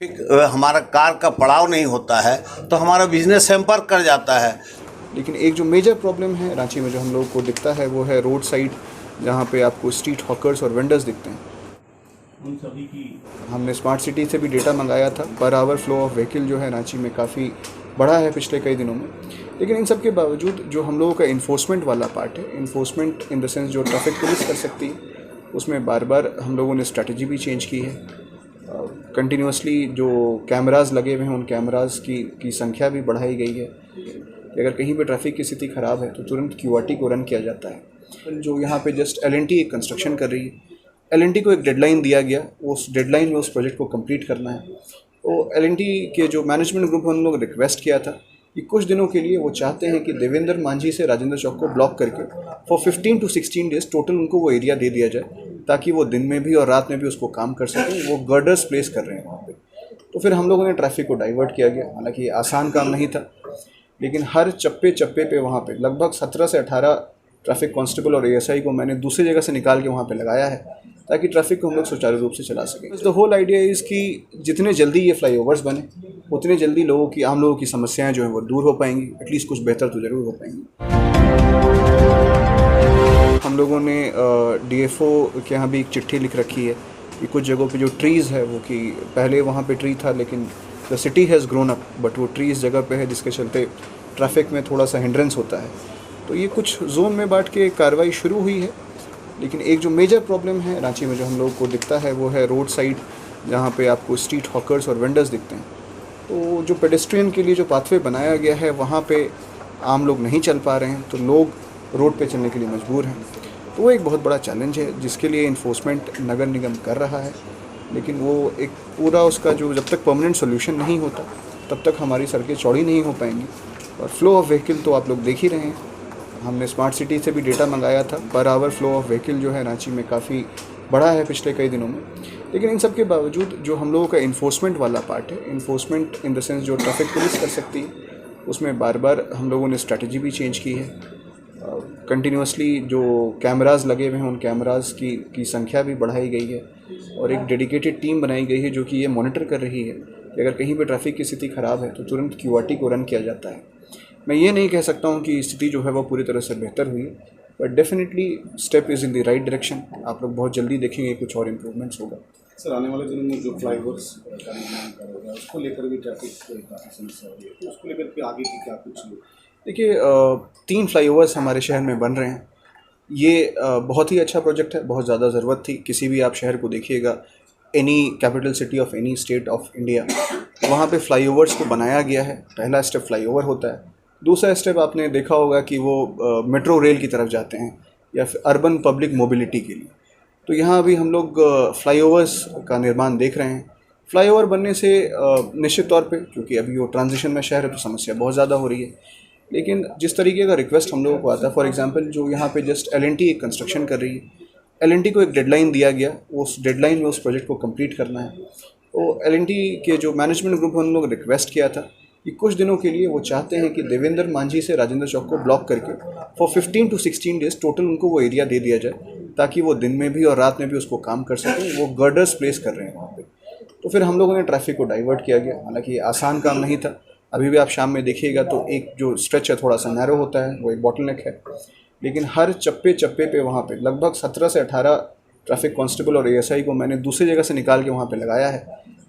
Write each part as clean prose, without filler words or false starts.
हमारा कार का पड़ाव नहीं होता है तो हमारा बिजनेस संपर्क कर जाता है। लेकिन एक जो मेजर प्रॉब्लम है रांची में जो हम लोगों को दिखता है वो है रोड साइड, जहाँ पे आपको स्ट्रीट हॉकर्स और वेंडर्स दिखते हैं। उन सभी की हमने स्मार्ट सिटी से भी डेटा मंगाया था। Per hour flow of vehicle जो है रांची में काफ़ी बढ़ा है पिछले कई दिनों में। लेकिन इन सब के बावजूद जो हम लोगों का इन्फोर्समेंट वाला पार्ट है, इन्फोर्समेंट इन द सेंस जो ट्रैफिक पुलिस कर सकती है, उसमें बार बार हम लोगों ने स्ट्रैटेजी भी चेंज की है। कंटिन्यूसली जो कैमरास लगे हुए हैं उन कैमरास की संख्या भी बढ़ाई गई है कि अगर कहीं पे ट्रैफिक की स्थिति ख़राब है तो तुरंत QRT को रन किया जाता है। जो यहाँ पे जस्ट L&T एक कंस्ट्रक्शन कर रही है, L&T को एक डेडलाइन दिया गया, उस डेडलाइन में उस प्रोजेक्ट को कंप्लीट करना है। तो L&T के जो मैनेजमेंट ग्रुप उन लोग रिक्वेस्ट किया था कि कुछ दिनों के लिए वो चाहते हैं कि देवेंद्र मांझी से राजेंद्र चौक को ब्लॉक करके फॉर 15 to 16 डेज टोटल उनको वो एरिया दे दिया जाए, ताकि वो दिन में भी और रात में भी उसको काम कर सकें। वो गर्डर्स प्लेस कर रहे हैं वहाँ पे। तो फिर हम लोगों ने ट्रैफिक को डाइवर्ट किया गया। हालांकि आसान काम नहीं था, लेकिन हर चप्पे चप्पे पे वहाँ पे लगभग 17 से 18 ट्रैफिक कांस्टेबल और ASI को मैंने दूसरी जगह से निकाल के वहाँ पे लगाया है, ताकि ट्रैफिक को हम लोग सुचारू रूप से चला सकें। द होल आइडिया इज़ कि जितने जल्दी ये फ्लाईओवर्स बने उतने जल्दी आम लोगों की समस्याएं जो हैं वो दूर हो पाएंगी, एटलीस्ट कुछ बेहतर तो ज़रूर हो पाएंगी। हम लोगों ने DFO के यहाँ भी एक चिट्ठी लिख रखी है कि कुछ जगहों पे जो ट्रीज़ है वो कि पहले वहाँ पे ट्री था, लेकिन the city has grown up, but वो ट्री इस जगह पे है जिसके चलते ट्रैफिक में थोड़ा सा हिंड्रेंस होता है। तो ये कुछ जोन में बांट के कार्रवाई शुरू हुई है। लेकिन एक जो मेजर प्रॉब्लम है रांची में जो हम लोगों को दिखता है वो है रोड साइड, जहाँ पे आपको स्ट्रीट हॉकर्स और वेंडर्स दिखते हैं। तो जो पेडेस्ट्रियन के लिए जो पाथवे बनाया गया है वहाँ पे आम लोग नहीं चल पा रहे हैं, तो लोग रोड पे चलने के लिए मजबूर हैं। तो वो एक बहुत बड़ा चैलेंज है जिसके लिए इन्फोर्समेंट नगर निगम कर रहा है। लेकिन वो एक पूरा उसका जो जब तक परमानेंट सोल्यूशन नहीं होता तब तक हमारी सड़कें चौड़ी नहीं हो पाएंगी। और फ्लो ऑफ व्हीकल तो आप लोग देख ही रहे हैं। हमने स्मार्ट सिटी से भी डेटा मंगाया था। Per hour flow of vehicle जो है रांची में काफ़ी बढ़ा है पिछले कई दिनों में। लेकिन इन सब के बावजूद जो हम लोगों का इन्फोर्समेंट वाला पार्ट है, इन्फोर्समेंट इन द सेंस जो ट्रैफिक पुलिस कर सकती है, उसमें बार बार हम लोगों ने स्ट्रैटेजी भी चेंज की है। कंटिन्यूसली जो कैमरास लगे हुए हैं उन कैमरास की संख्या भी बढ़ाई गई है और एक डेडिकेटेड टीम बनाई गई है जो कि ये मॉनिटर कर रही है कि अगर कहीं पे ट्रैफिक की स्थिति ख़राब है तो तुरंत QRT को रन किया जाता है। मैं ये नहीं कह सकता हूँ कि स्थिति जो है वो पूरी तरह से बेहतर हुई है, but definitely step is in the right direction. आप लोग बहुत जल्दी देखेंगे कुछ और इम्प्रूवमेंट्स होगा। सर, आने वाले दिनों में जो फ्लाईओवर्स का निर्माण करोगे उसको लेकर भी ट्रैफिक काफ़ी समस्या हो रही है, तो उसको लेकर के आगे की क्या कुछ देखिए, 3 फ्लाईओवर्स हमारे शहर में बन रहे हैं। ये बहुत ही अच्छा प्रोजेक्ट है, बहुत ज़्यादा ज़रूरत थी। किसी भी आप शहर को देखिएगा, any capital city of any state of India, वहाँ पे फ्लाईओवर्स को बनाया गया है। पहला स्टेप फ्लाईओवर होता है। दूसरा स्टेप आपने देखा होगा कि वो मेट्रो रेल की तरफ जाते हैं या फिर अर्बन पब्लिक मोबिलिटी के लिए। तो यहाँ अभी हम लोग फ्लाईओवर्स का निर्माण देख रहे हैं। फ्लाईओवर बनने से निश्चित तौर पे, क्योंकि अभी वो ट्रांजिशन में शहर है तो समस्या बहुत ज़्यादा हो रही है। लेकिन जिस तरीके का रिक्वेस्ट हम लोगों को आता है, फॉर एग्जांपल जो यहाँ पे जस्ट L&T एक कंस्ट्रक्शन कर रही है, L&T को एक डेडलाइन दिया गया, उस डेडलाइन में उस प्रोजेक्ट को कंप्लीट करना है। तो L&T के जो मैनेजमेंट ग्रुप उन लोग रिक्वेस्ट किया था कि कुछ दिनों के लिए वो चाहते हैं कि देवेंद्र मांझी से राजेंद्र चौक को ब्लॉक करके फॉर 15 to 16 डेज टोटल उनको वो एरिया दे दिया जाए, ताकि वो दिन में भी और रात में भी उसको काम कर सकें। वो गर्डर्स प्लेस कर रहे हैं वहाँ पे। तो फिर हम लोगों ने ट्रैफिक को डाइवर्ट किया गया। हालांकि आसान काम नहीं था। अभी भी आप शाम में देखिएगा तो एक जो स्ट्रेच है थोड़ा सा नैरो होता है, वो एक बॉटलनेक है। लेकिन हर चप्पे चप्पे पे वहाँ पे लगभग 17 से 18 ट्रैफिक कांस्टेबल और ASI को मैंने दूसरी जगह से निकाल के वहाँ पे लगाया है,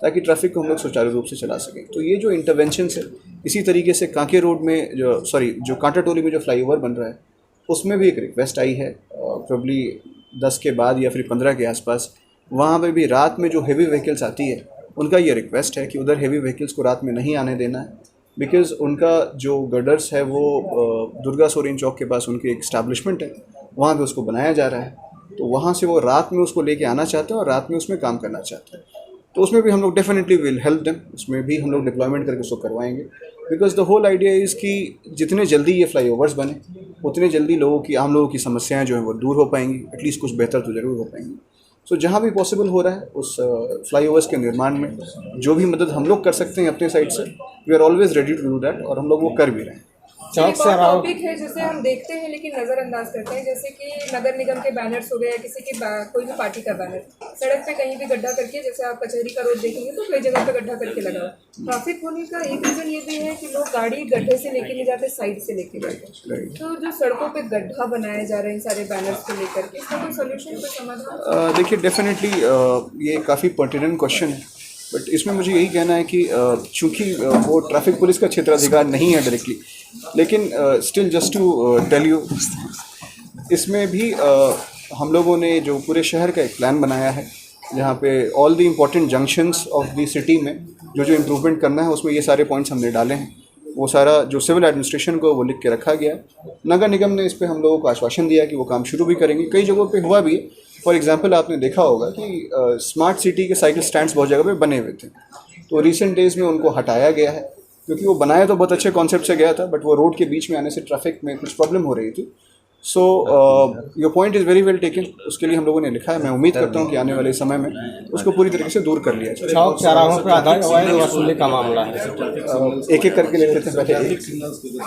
ताकि ट्रैफिक को हम लोग सुचारू रूप से चला सकें। तो ये जो इंटरवेंशंस है, इसी तरीके से कांके रोड में जो कांटा टोली में जो फ्लाईओवर बन रहा है उसमें भी एक रिक्वेस्ट आई है, प्रॉब्ली 10 के बाद या फिर 15 के आसपास। वहाँ पर भी रात में जो हेवी व्हीकल्स आती है उनका ये रिक्वेस्ट है कि उधर हेवी व्हीकल्स को रात में नहीं आने देना है, बिकॉज़ उनका जो गर्डर्स है वो दुर्गा सोरेन चौक के पास उनकी एक इस्टेब्लिशमेंट है, वहाँ पे उसको बनाया जा रहा है। तो वहाँ से वो रात में उसको लेके आना चाहते हैं और रात में उसमें काम करना चाहते हैं। तो उसमें भी हम लोग डेफिनेटली विल हेल्प देम, उसमें भी हम लोग डिप्लॉयमेंट करके उसको करवाएंगे। Because the whole idea is कि जितने जल्दी ये फ्लाईओवर्स बने उतने जल्दी आम लोगों की समस्याएं जो हैं वो दूर हो पाएंगी, एटलीस्ट कुछ बेहतर तो ज़रूर हो पाएंगी। सो जहाँ भी पॉसिबल हो रहा है उस फ्लाईओवर्स के निर्माण में जो भी मदद हम लोग कर सकते हैं अपने साइड से, we are always ready to do that, और हम लोग वो कर भी रहे हैं। चौक एक से और राव टॉपिक है जिसे हम देखते हैं लेकिन नज़रअंदाज करते हैं, जैसे कि नगर निगम के बैनर्स हो गए या किसी की कोई भी पार्टी का बैनर सड़क पे कहीं भी गड्ढा करके, जैसे आप कचहरी का रोड देखेंगे तो कई जगह पे गड्ढा करके लगा हुआ है। ट्रैफिक होने का एक रीज़न ये भी है कि लोग गाड़ी गड्ढे से लेके नहीं जाते, साइड से लेके जाते हैं। तो जो सड़कों पे गड्ढा बनाए जा रहे हैं इन सारे बैनर्स को लेकर के, इसका कोई सोल्यूशन, कोई समाधान? देखिए डेफिनेटली ये काफ़ी पर्टिनेंट क्वेश्चन है, बट इसमें मुझे यही कहना है कि चूँकि वो ट्रैफिक पुलिस का क्षेत्राधिकार नहीं है डायरेक्टली, लेकिन still just to tell you, इसमें भी हम लोगों ने जो पूरे शहर का एक प्लान बनाया है जहाँ पे all the important junctions of the city में जो जो इम्प्रूवमेंट करना है उसमें ये सारे पॉइंट्स हमने डाले हैं। वो सारा जो सिविल एडमिनिस्ट्रेशन को वो लिख के रखा गया है। नगर निगम ने इस पे हम लोगों को आश्वासन दिया कि वो काम शुरू भी करेंगे, कई जगहों पे हुआ भी है। फॉर एग्जांपल आपने देखा होगा कि स्मार्ट सिटी के साइकिल स्टैंड्स बहुत जगह पे बने हुए थे, तो रिसेंट डेज़ में उनको हटाया गया है क्योंकि वो बनाया तो बहुत अच्छे कॉन्सेप्ट से गया था, बट वो रोड के बीच में आने से ट्रैफिक में कुछ प्रॉब्लम हो रही थी। So your point is very well taken, उसके लिए हम लोगों ने लिखा है। मैं उम्मीद करता हूँ कि आने वाले समय में उसको पूरी तरीके से दूर कर लिया जाए। चौक चौराहों पर अवैध वसूली का मामला है। एक एक करके ले लेते हैं पहले। ट्रैफिक सिग्नल्स के जो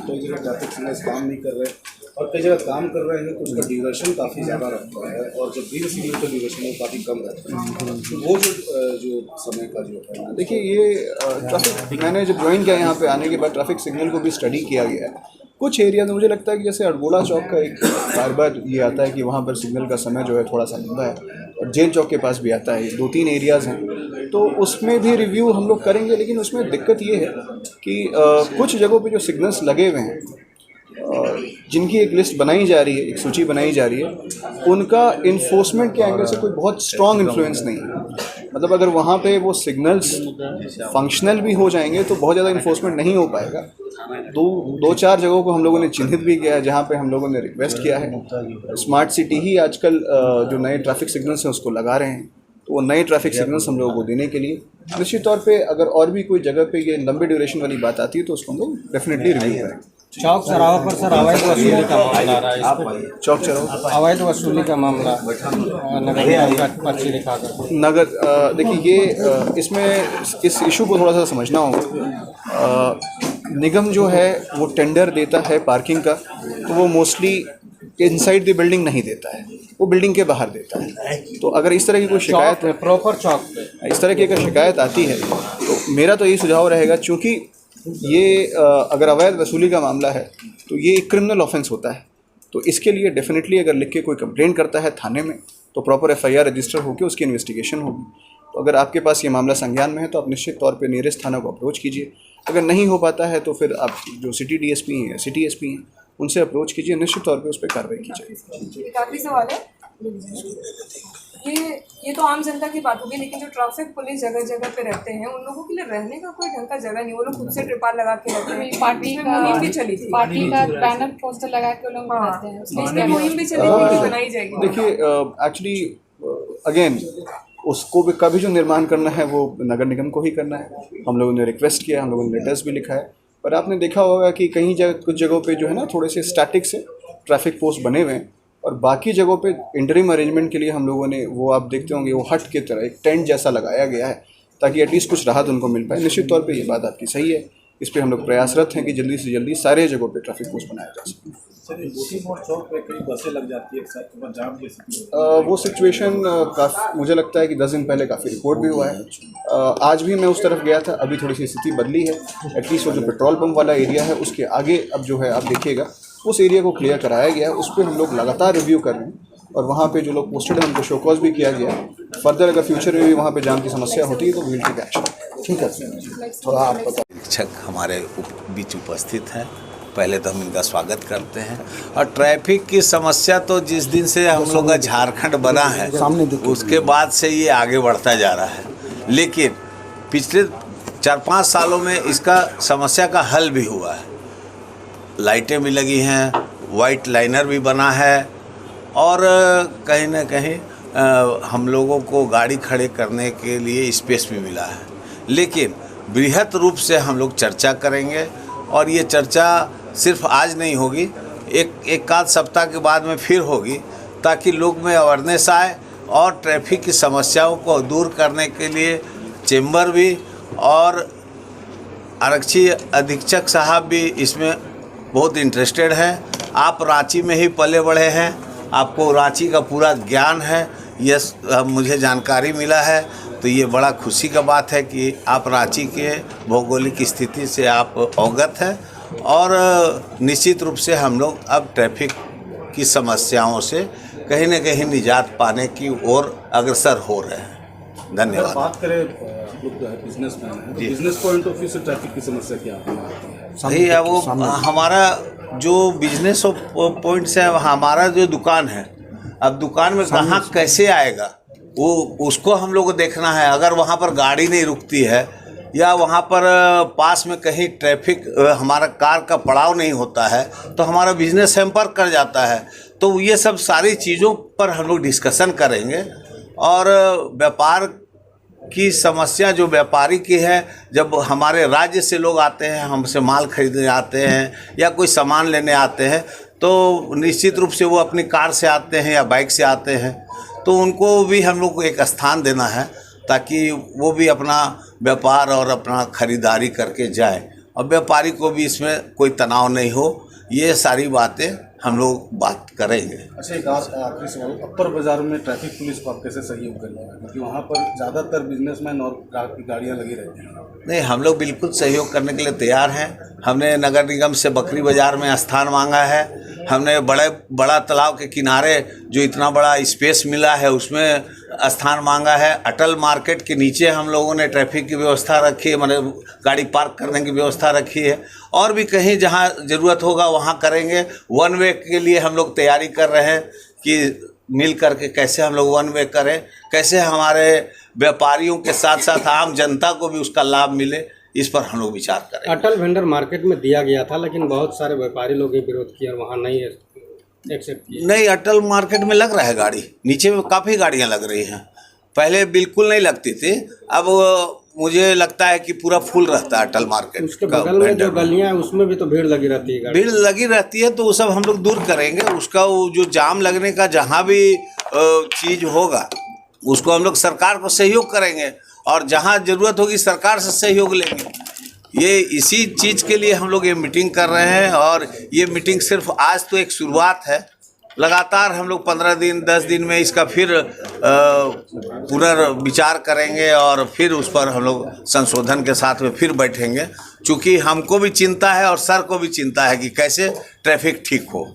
कई जगह ट्रैफिक सिग्नल्स काम नहीं कर रहे और कई जगह काम कर रहे हैं तो उसका ड्यूरेशन काफ़ी ज़्यादा रहता है और जो ग्रीन सिग्नल का ड्यूरेशन है वो काफ़ी कम रहता है। तो वो जो समय का जो है, देखिए ये ट्रैफिक, मैंने जब ज्वाइन किया यहाँ पे आने के बाद ट्रैफिक सिग्नल को भी स्टडी किया गया है। कुछ एरिया में मुझे लगता है कि जैसे अड़गोड़ा चौक का एक बार बार ये आता है कि वहाँ पर सिग्नल का समय जो है थोड़ा सा लंबा है, और जेल चौक के पास भी आता है। 2-3 एरियाज़ हैं, तो उसमें भी रिव्यू हम लोग करेंगे। लेकिन उसमें दिक्कत ये है कि कुछ जगहों पे जो सिग्नल्स लगे हुए हैं, जिनकी एक लिस्ट बनाई जा रही है, एक सूची बनाई जा रही है, उनका इन्फोर्समेंट के एंगल से कोई बहुत स्ट्रॉन्ग इन्फ्लुएंस नहीं है। मतलब अगर वहाँ पे वो सिग्नल्स फंक्शनल भी हो जाएंगे तो बहुत ज़्यादा इन्फोर्समेंट नहीं हो पाएगा। दो चार जगहों को हम लोगों ने चिन्हित भी किया है जहाँ पे हम लोगों ने रिक्वेस्ट किया है। स्मार्ट सिटी ही आजकल जो नए ट्रैफिक सिग्नल्स हैं उसको लगा रहे हैं, तो वो नए ट्रैफिक सिग्नल्स हम लोगों को देने के लिए निश्चित तौर पे अगर और भी कोई जगह पे ये लंबे ड्यूरेशन वाली बात आती है तो उसको हम लोग डेफिनेटली रिव्यू करेंगे। चौक चौराहों पर सर अवैध वसूली का मामला आ रहा है। इस पे चौक चौराहों अवैध वसूली का मामला नगर निगम का पर्ची दिखाकर नगर, देखिए ये इसमें इस इशू को थोड़ा सा समझना होगा। निगम जो है वो टेंडर देता है पार्किंग का, तो वो मोस्टली इनसाइड द बिल्डिंग नहीं देता है, वो बिल्डिंग के बाहर देता है। तो अगर इस तरह की कोई शिकायत है, प्रॉपर चौक पे इस तरह की अगर शिकायत आती है तो मेरा तो यही सुझाव रहेगा, चूँकि ये अगर अवैध वसूली का मामला है तो ये एक क्रिमिनल ऑफेंस होता है, तो इसके लिए डेफिनेटली अगर लिख के कोई कंप्लेंट करता है थाने में तो प्रॉपर FIR रजिस्टर होकर उसकी इन्वेस्टिगेशन होगी। तो अगर आपके पास ये मामला संज्ञान में है तो आप निश्चित तौर पे नियरेस्ट थाना को अप्रोच कीजिए। अगर नहीं हो पाता है तो फिर आप जो सिटी DSP हैं, सिटी SP हैं, उनसे अप्रोच कीजिए, निश्चित तौर पे उस पर कार्रवाई की जाएगी। एक आखिरी सवाल है, ये तो आम जनता की बात होगी, लेकिन जो ट्रैफिक पुलिस जगह जगह पे रहते हैं उन लोगों के लिए रहने का कोई ढंग का जगह नहीं, वो लोग खुद से ट्रिपाल लगा के रहते हैं। पार्टी में का मुहिम भी चली थी, पार्टी का बैनर पोस्टर लगा के वो लोग रहते हैं, उसमें इसमें मुहिम भी चली थी कि बनाई जाएगी। देखिए एक्चुअली अगेन उसको भी कभी जो निर्माण करना है वो नगर निगम को ही करना है। हम लोगों ने रिक्वेस्ट किया, हम लोगों ने लेटर्स भी लिखा है, पर आपने देखा होगा कि कहीं कुछ जगहों पे जो है ना थोड़े से स्टैटिक से ट्रैफिक पोस्ट बने हुए हैं, और बाकी जगहों पे इंटरिम अरेंजमेंट के लिए हम लोगों ने वो आप देखते होंगे वो हट की तरह एक टेंट जैसा लगाया गया है ताकि एटलीस्ट कुछ राहत उनको मिल पाए। निश्चित तौर पे ये बात आपकी सही है, इस पर हम लोग प्रयासरत हैं कि जल्दी से जल्दी सारे जगहों पे ट्रैफिक पोस्ट बनाया जा सके। सर मोती मोड़ चौक पे कई बसें लग जाती है, एक साथ तो जाम जैसी वो सिचुएशन काफ़ी, मुझे लगता है कि 10 दिन पहले काफ़ी रिपोर्ट भी हुआ है। आज भी मैं उस तरफ गया था, अभी थोड़ी सी स्थिति बदली है। एटलीस्ट वो जो पेट्रोल पंप वाला एरिया है उसके आगे अब जो है आप देखिएगा उस एरिया को क्लियर कराया गया है, उस पर हम लोग लगातार रिव्यू कर रहे हैं, और वहाँ पे जो लोग पोस्टेड हैं उनको शोकॉज भी किया गया है। फर्दर अगर फ्यूचर में भी वहाँ पे जाम की समस्या होती है तो वील टेक एक्शन। ठीक है, थोड़ा आप बता। शिक्षक हमारे बीच उपस्थित हैं, पहले तो हम इनका स्वागत करते हैं। और ट्रैफिक की समस्या तो जिस दिन से हम लोग का झारखंड बना है उसके बाद से ये आगे बढ़ता जा रहा है, लेकिन पिछले 4-5 सालों में इसका समस्या का हल भी हुआ है। लाइटें भी लगी हैं, वाइट लाइनर भी बना है, और कहीं ना कहीं हम लोगों को गाड़ी खड़े करने के लिए स्पेस भी मिला है। लेकिन बृहत रूप से हम लोग चर्चा करेंगे, और ये चर्चा सिर्फ आज नहीं होगी, एक आध सप्ताह के बाद में फिर होगी, ताकि लोग में अवेयरनेस आए और ट्रैफिक की समस्याओं को दूर करने के लिए चेंबर भी और आरक्षी अधीक्षक साहब भी इसमें बहुत इंटरेस्टेड हैं। आप रांची में ही पले बढ़े हैं, आपको रांची का पूरा ज्ञान है, ये मुझे जानकारी मिला है। तो ये बड़ा खुशी का बात है कि आप रांची के भौगोलिक स्थिति से आप अवगत हैं और निश्चित रूप से हम लोग अब ट्रैफिक की समस्याओं से कहीं न कहीं निजात पाने की ओर अग्रसर हो रहे हैं। धन्यवाद। बात करें आप लोग बिजनेसमैन हैं, बिजनेस पॉइंट ऑफ व्यू से ट्रैफिक की समस्या क्या है? सही है, वो हमारा जो बिजनेस पॉइंट से हमारा जो दुकान है, अब दुकान में ग्राहक कैसे आएगा वो उसको हम लोग को देखना है। अगर वहाँ पर गाड़ी नहीं रुकती है या वहाँ पर पास में कहीं ट्रैफिक हमारा कार का पड़ाव नहीं होता है तो हमारा बिजनेस हैम्पर कर जाता है। तो ये सब सारी चीज़ों पर हम लोग डिस्कशन करेंगे और व्यापार की समस्या जो व्यापारी की है, जब हमारे राज्य से लोग आते हैं, हमसे माल खरीदने आते हैं या कोई सामान लेने आते हैं तो निश्चित रूप से वो अपनी कार से आते हैं या बाइक से आते हैं, तो उनको भी हम लोग को एक स्थान देना है ताकि वो भी अपना व्यापार और अपना खरीदारी करके जाए और व्यापारी को भी इसमें कोई तनाव नहीं हो। ये सारी बातें हम लोग बात करेंगे। अच्छा, एक आखिरी सवाल, अपर बाजार में ट्रैफिक पुलिस को आप कैसे सहयोग करेंगे, क्योंकि वहाँ पर ज़्यादातर बिजनेसमैन और ग्राहक की गाड़ियाँ लगी रहती हैं? नहीं, हम लोग बिल्कुल सहयोग करने के लिए तैयार हैं। हमने नगर निगम से बकरी बाज़ार में स्थान मांगा है, हमने बड़ा तालाब के किनारे जो इतना बड़ा स्पेस मिला है उसमें स्थान मांगा है। अटल मार्केट के नीचे हम लोगों ने ट्रैफिक की व्यवस्था रखी है, मतलब गाड़ी पार्क करने की व्यवस्था रखी है। और भी कहीं जहां ज़रूरत होगा वहां करेंगे। वन वे के लिए हम लोग तैयारी कर रहे हैं कि मिल करके कैसे हम लोग वन वे करें, कैसे हमारे व्यापारियों के साथ साथ आम जनता को भी उसका लाभ मिले, इस पर हम लोग विचार करें। अटल वेंडर मार्केट में दिया गया था लेकिन बहुत सारे व्यापारी लोग ये विरोध किया और वहाँ नहीं एक्सेप्ट किया। नहीं, अटल मार्केट में लग रहा है गाड़ी, नीचे में काफ़ी गाड़ियाँ लग रही हैं। पहले बिल्कुल नहीं लगती थी, अब मुझे लगता है कि पूरा फुल रहता है अटल मार्केट। उसके बगल में जो गलियाँ हैं उसमें भी तो भीड़ लगी रहती है। भीड़ लगी रहती है तो वो सब हम लोग दूर करेंगे। उसका वो जो जाम लगने का जहाँ भी चीज़ होगा उसको हम लोग सरकार को सहयोग करेंगे और जहाँ ज़रूरत होगी सरकार से सहयोग लेंगे। ये इसी चीज़ के लिए हम लोग ये मीटिंग कर रहे हैं और ये मीटिंग सिर्फ आज तो एक शुरुआत है। लगातार हम लोग 15 दिन 10 दिन में इसका फिर पुनर्विचार करेंगे और फिर उस पर हम लोग संशोधन के साथ में फिर बैठेंगे, चूँकि हमको भी चिंता है और सर को भी चिंता है कि कैसे ट्रैफिक ठीक हो।